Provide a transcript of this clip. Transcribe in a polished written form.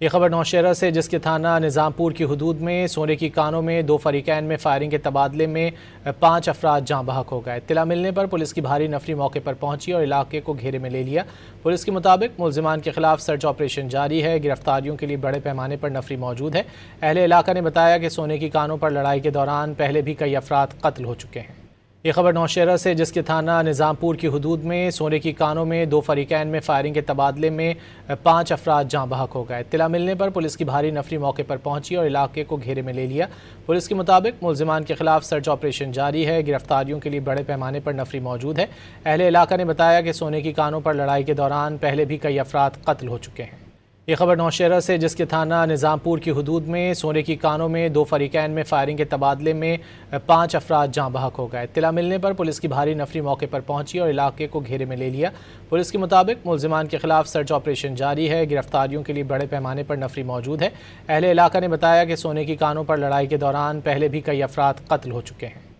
ये खबर नौशहरा से, जिसके थाना निज़ामपुर की हदूद में सोने की कानों में दो फरीकैन में फायरिंग के तबादले में 5 अफराद जाँ बहक हो गए। इत्तला मिलने पर पुलिस की भारी नफरी मौके पर पहुंची और इलाके को घेरे में ले लिया। पुलिस के मुताबिक मुलजिमान के खिलाफ सर्च ऑपरेशन जारी है। गिरफ्तारियों के लिए बड़े पैमाने पर नफरी मौजूद है। अहले इलाका ने बताया कि सोने की कानों पर लड़ाई के दौरान पहले भी कई अफराद कत्ल हो चुके हैं। ये खबर नौशहरा से, जिसके थाना निज़ामपुर की हदूद में सोने की कानों में दो फरीकैन में फायरिंग के तबादले में 5 अफराद जाँ बहक हो गए। इत्तला मिलने पर पुलिस की भारी नफरी मौके पर पहुंची और इलाके को घेरे में ले लिया। पुलिस के मुताबिक मुलजिमान के खिलाफ सर्च ऑपरेशन जारी है। गिरफ्तारियों के लिए बड़े पैमाने पर नफरी मौजूद है। अहले इलाका ने बताया कि सोने की कानों पर लड़ाई के दौरान पहले भी कई अफराद कत्ल हो चुके हैं। ये खबर नौशहरा से, जिसके थाना निज़ामपुर की हदूद में सोने की कानों में दो फरीकैन में फायरिंग के तबादले में 5 अफराद जाँ बहक हो गए। इत्तला मिलने पर पुलिस की भारी नफरी मौके पर पहुंची और इलाके को घेरे में ले लिया। पुलिस के मुताबिक मुलजिमान के खिलाफ सर्च ऑपरेशन जारी है। गिरफ्तारियों के लिए बड़े पैमाने पर नफरी मौजूद है। अहले इलाका ने बताया कि सोने की कानों पर लड़ाई के दौरान पहले भी कई अफराद कत्ल हो चुके हैं।